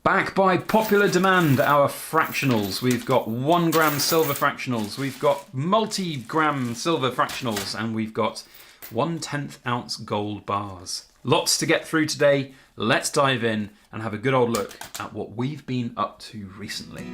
Back by popular demand, our fractionals. We've got 1 gram silver fractionals, we've got multi-gram silver fractionals, and we've got 1/10 ounce gold bars. Lots to get through today. Let's dive in and have a good old look at what we've been up to recently.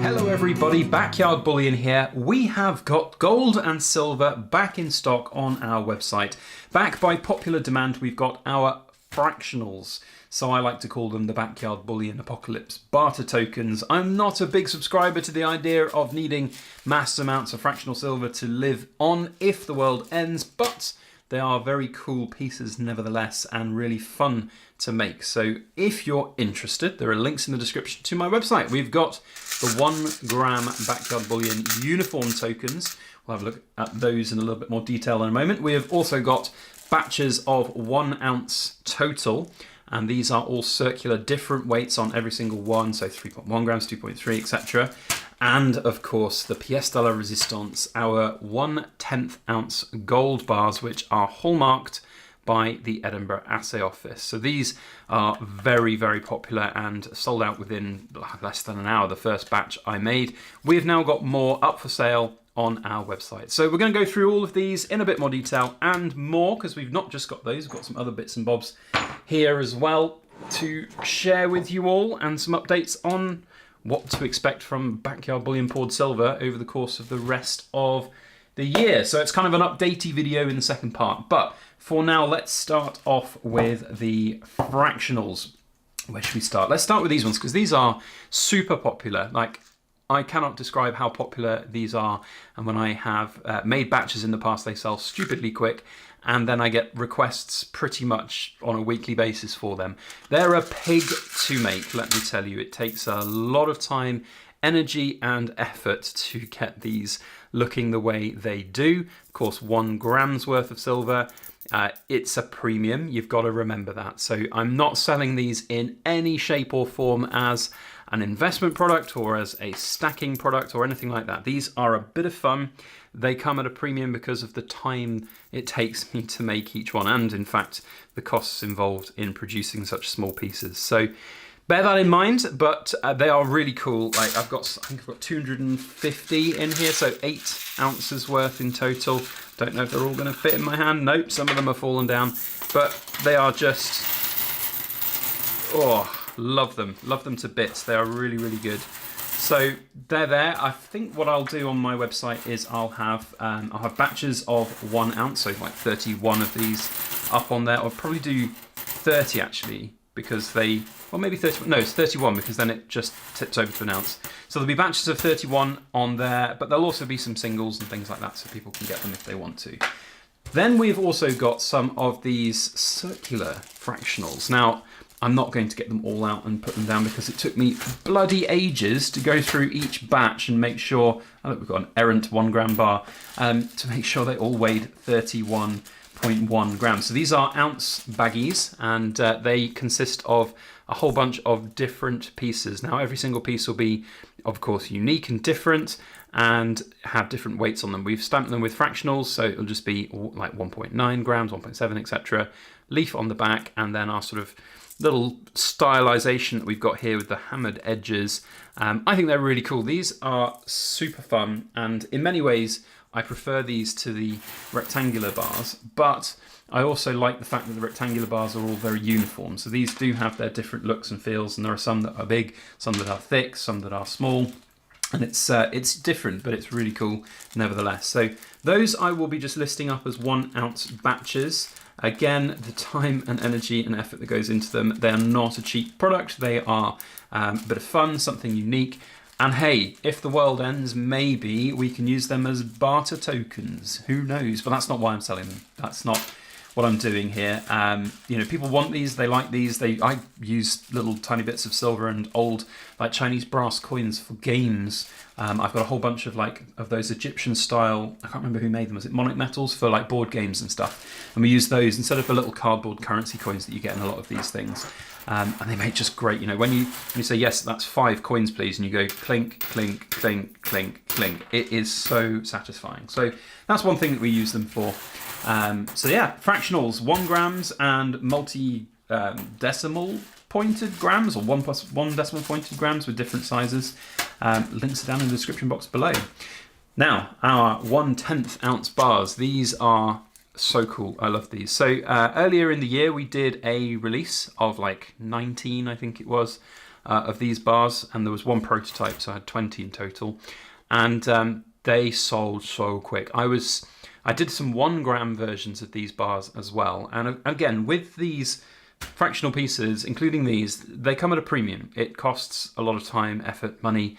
Hello everybody, Backyard Bullion here. We have got gold and silver back in stock on our website. Back by popular demand, we've got our fractionals. So I like to call them the Backyard Bullion Apocalypse barter tokens. I'm not a big subscriber to the idea of needing mass amounts of fractional silver to live on if the world ends, but they are very cool pieces nevertheless and really fun to make. So if you're interested, there are links in the description to my website. We've got the 1 gram Backyard Bullion uniform tokens. We'll have a look at those in a little bit more detail in a moment. We have also got batches of 1 ounce total, and these are all circular, different weights on every single one, so 3.1 grams, 2.3, etc. And of course, the pièce de la résistance, our 1/10 ounce gold bars, which are hallmarked by the Edinburgh Assay office. So these are very, very popular and sold out within less than an hour, the first batch I made. We've now got more up for sale on our website. So we're going to go through all of these in a bit more detail and more, because we've not just got those, we've got some other bits and bobs here as well to share with you all, and some updates on what to expect from Backyard Bullion poured silver over the course of the rest of the year. So it's kind of an updatey video in the second part, but for now let's start off with the fractionals. Where should we start? Let's start with these ones, because these are super popular. Like, I cannot describe how popular these are, and when I have made batches in the past, they sell stupidly quick, and then I get requests pretty much on a weekly basis for them. They're a pig to make, let me tell you. It takes a lot of time, energy and effort to get these looking the way they do. Of course, 1 gram's worth of silver. It's a premium, you've got to remember that. So I'm not selling these in any shape or form as an investment product or as a stacking product or anything like that. These are a bit of fun. They come at a premium because of the time it takes me to make each one, and in fact the costs involved in producing such small pieces. So bear that in mind, but they are really cool. Like, I think I've got 250 in here, so 8 ounces worth in total. Don't know if they're all going to fit in my hand. Nope, some of them have fallen down, but they are just, oh, love them to bits. They are really, really good. So they're there. I think what I'll do on my website is I'll have batches of 1 ounce, so like 31 of these up on there. I'll probably do 30 actually, because they, well, maybe 30, no, it's 31, because then it just tips over to an ounce. So there'll be batches of 31 on there, but there'll also be some singles and things like that, so people can get them if they want to. Then we've also got some of these circular fractionals. Now, I'm not going to get them all out and put them down, because it took me bloody ages to go through each batch and make sure, oh look, we've got an errant 1 gram bar, to make sure they all weighed 31.1 grams. So these are ounce baggies, and they consist of a whole bunch of different pieces. Now every single piece will be, of course, unique and different and have different weights on them. We've stamped them with fractionals, so it'll just be like 1.9 grams, 1.7, etc. Leaf on the back, and then our sort of little stylization that we've got here with the hammered edges. I think they're really cool. These are super fun, and in many ways I prefer these to the rectangular bars, but I also like the fact that the rectangular bars are all very uniform. So these do have their different looks and feels, and there are some that are big, some that are thick, some that are small, and it's different, but it's really cool nevertheless. So those I will be just listing up as 1 ounce batches. Again, the time and energy and effort that goes into them, they are not a cheap product. They are a bit of fun, something unique. And hey, if the world ends, maybe we can use them as barter tokens. Who knows? But that's not why I'm selling them. That's not what I'm doing here. You know, people want these, they like these. I use little tiny bits of silver and old like Chinese brass coins for games. I've got a whole bunch of those Egyptian style, I can't remember who made them, was it Monic Metals, for like board games and stuff. And we use those instead of the little cardboard currency coins that you get in a lot of these things. And they make just great, you know, when you say, yes, that's 5 coins, please, and you go clink, clink, clink, clink, clink, it is so satisfying. So that's one thing that we use them for. So yeah, fractionals, 1 grams and multi decimal pointed grams, or 1 plus 1 decimal pointed grams with different sizes. Links are down in the description box below. Now, our 1/10 ounce bars. These are so cool. I love these. So earlier in the year, we did a release of like 19, I think it was, of these bars, and there was 1 prototype, so I had 20 in total, and they sold so quick. I did some 1 gram versions of these bars as well, and again, with these fractional pieces, including these, they come at a premium. It costs a lot of time, effort, money,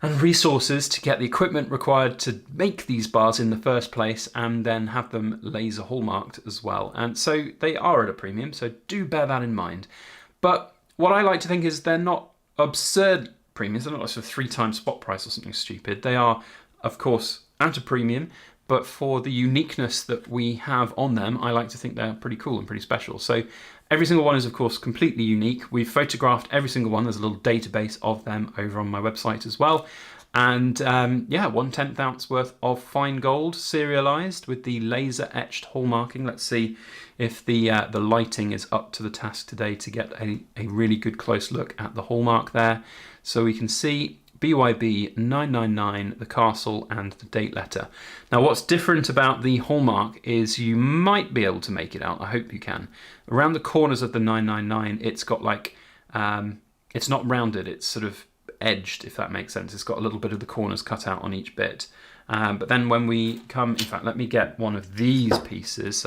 and resources to get the equipment required to make these bars in the first place, and then have them laser hallmarked as well. And so they are at a premium, so do bear that in mind. But what I like to think is they're not absurd premiums. They're not like sort of 3 times spot price or something stupid. They are, of course, at a premium, but for the uniqueness that we have on them, I like to think they're pretty cool and pretty special. So every single one is, of course, completely unique. We've photographed every single one. There's a little database of them over on my website as well. And yeah, 1/10 ounce worth of fine gold, serialized with the laser etched hallmarking. Let's see if the lighting is up to the task today to get a really good close look at the hallmark there. So we can see BYB 999, the castle, and the date letter. Now, what's different about the hallmark is you might be able to make it out. I hope you can. Around the corners of the 999, it's got like, it's not rounded, it's sort of edged, if that makes sense. It's got a little bit of the corners cut out on each bit. But then when we come, in fact, let me get one of these pieces.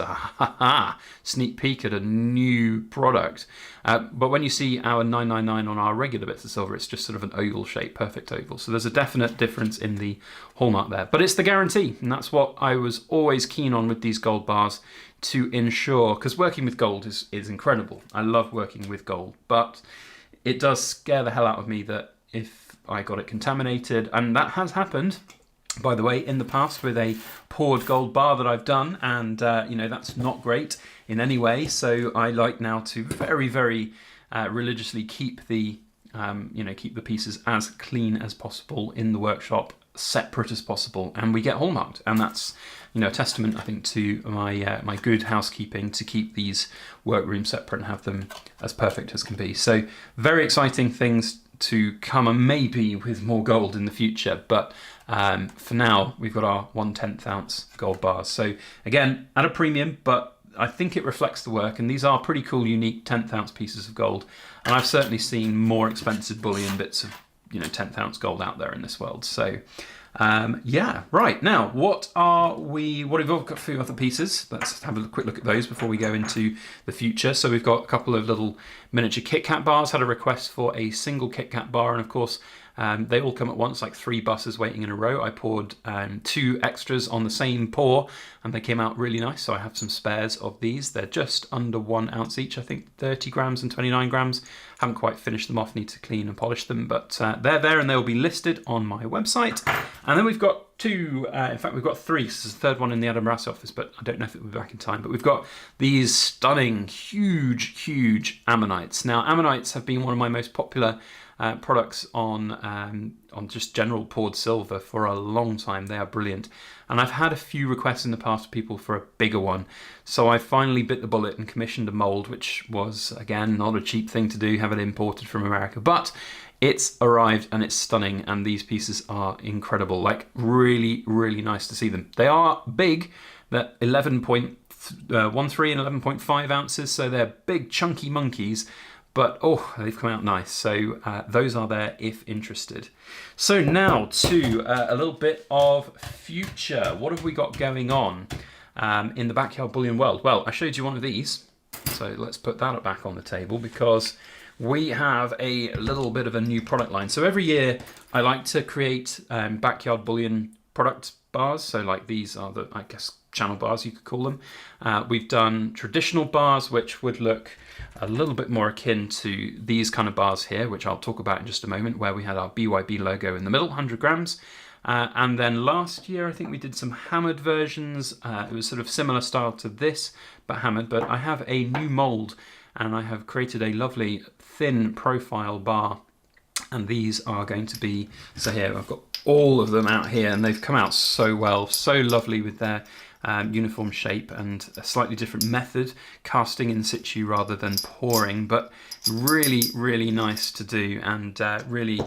Sneak peek at a new product. But when you see our 999 on our regular bits of silver, it's just sort of an oval shape, perfect oval. So there's a definite difference in the hallmark there. But it's the guarantee, and that's what I was always keen on with these gold bars, to ensure, because working with gold is incredible. I love working with gold, but it does scare the hell out of me that if I got it contaminated, and that has happened, by the way, in the past with a poured gold bar that I've done, and you know, that's not great in any way. So I like now to very, very religiously keep the keep the pieces as clean as possible in the workshop, separate as possible, and we get hallmarked. And that's, you know, a testament, I think, to my my good housekeeping to keep these workrooms separate and have them as perfect as can be. So very exciting things to come, and maybe with more gold in the future, but for now we've got our 1/10 ounce gold bars. So again, at a premium, but I think it reflects the work, and these are pretty cool, unique 10th ounce pieces of gold, and I've certainly seen more expensive bullion bits of, you know, 10th ounce gold out there in this world. So yeah, right, now what have we got? A few other pieces. Let's have a quick look at those before we go into the future. So we've got a couple of little miniature Kit Kat bars. Had a request for a single Kit Kat bar, and of course they all come at once, like 3 buses waiting in a row. I poured 2 extras on the same pour, and they came out really nice, so I have some spares of these. They're just under 1 ounce each, I think 30 grams and 29 grams. Haven't quite finished them off, need to clean and polish them, but they're there and they'll be listed on my website. And then we've got 2, in fact we've got 3, this is the 3rd one in the Adam Brass office, but I don't know if it will be back in time. But we've got these stunning, huge ammonites. Now, ammonites have been one of my most popular products on just general poured silver for a long time. They are brilliant, and I've had a few requests in the past for people for a bigger one, so I finally bit the bullet and commissioned a mold, which was, again, not a cheap thing to do, have it imported from America, but it's arrived and it's stunning, and these pieces are incredible. Like, really nice to see them. They are big. They're 11.13 and 11.5 ounces, so they're big chunky monkeys. But oh, they've come out nice. So those are there if interested. So now to a little bit of future. What have we got going on in the backyard bullion world? Well, I showed you one of these, so let's put that back on the table, because we have a little bit of a new product line. So every year I like to create backyard bullion product bars. So like these are the, I guess, channel bars, you could call them. We've done traditional bars, which would look a little bit more akin to these kind of bars here, which I'll talk about in just a moment, where we had our BYB logo in the middle, 100 grams. And then last year, I think we did some hammered versions. It was sort of similar style to this, but hammered. But I have a new mold, and I have created a lovely thin profile bar. And these are going to be, so here I've got all of them out here, and they've come out so well, so lovely with their uniform shape and a slightly different method, casting in situ rather than pouring, but really, really nice to do and really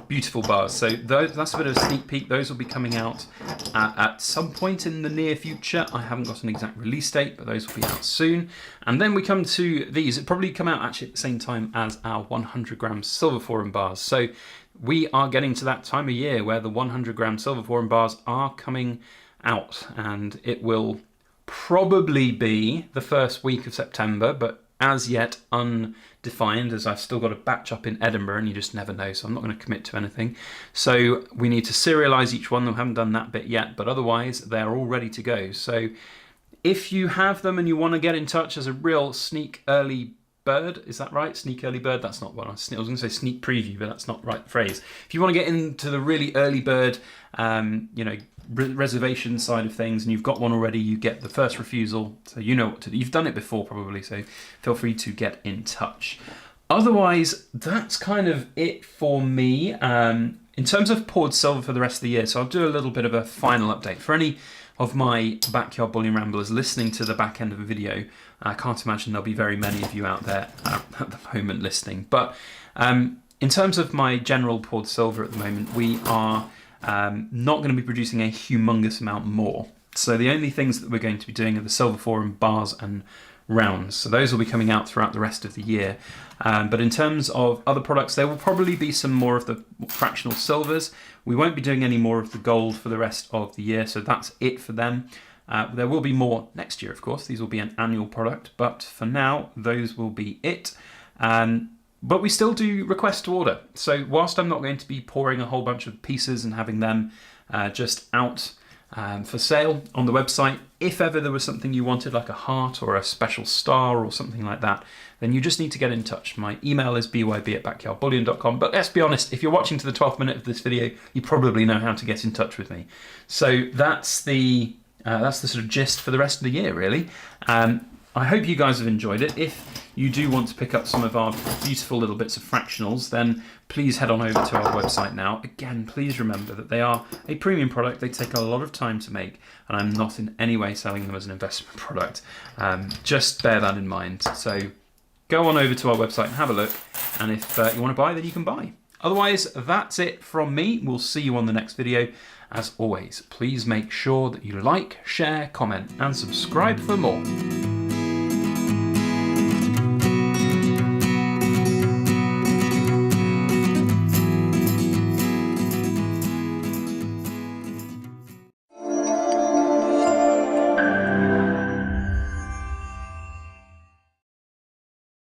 beautiful bars. So that's a bit of a sneak peek. Those will be coming out at some point in the near future. I haven't got an exact release date, but those will be out soon. And then we come to these. It'll probably come out actually at the same time as our 100 gram silver forum bars. So we are getting to that time of year where the 100 gram silver forum bars are coming out, and it will probably be the first week of September, but as yet undefined, as I've still got a batch up in Edinburgh and you just never know, so I'm not going to commit to anything. So we need to serialize each one. We haven't done that bit yet, but otherwise they're all ready to go. So if you have them and you want to get in touch as a real sneak early bird, is that right? Sneak early bird? That's not what I was going to say, sneak preview, but that's not the right phrase. If you want to get into the really early bird, reservation side of things, and you've got one already, you get the first refusal, so you know what to do. You've done it before probably, so feel free to get in touch. Otherwise, that's kind of it for me in terms of poured silver for the rest of the year. So I'll do a little bit of a final update for any of my backyard bullion ramblers listening to the back end of a video. I can't imagine there'll be very many of you out there at the moment listening, but in terms of my general poured silver at the moment, we are not going to be producing a humongous amount more. So the only things that we're going to be doing are the silver forum bars and rounds. So those will be coming out throughout the rest of the year. But in terms of other products, there will probably be some more of the fractional silvers. We won't be doing any more of the gold for the rest of the year, so that's it for them. There will be more next year, of course. These will be an annual product, but for now, those will be it. But we still do request to order. So whilst I'm not going to be pouring a whole bunch of pieces and having them just out for sale on the website, if ever there was something you wanted, like a heart or a special star or something like that, then you just need to get in touch. My email is byb@backyardbullion.com. But let's be honest, if you're watching to the 12th minute of this video, you probably know how to get in touch with me. So that's the sort of gist for the rest of the year, really. I hope you guys have enjoyed it. If you do want to pick up some of our beautiful little bits of fractionals, then please head on over to our website now. Again, please remember that they are a premium product. They take a lot of time to make, and I'm not in any way selling them as an investment product. Just bear that in mind. So go on over to our website and have a look, and if you want to buy, then you can buy. Otherwise, that's it from me. We'll see you on the next video. As always, please make sure that you like, share, comment, and subscribe for more.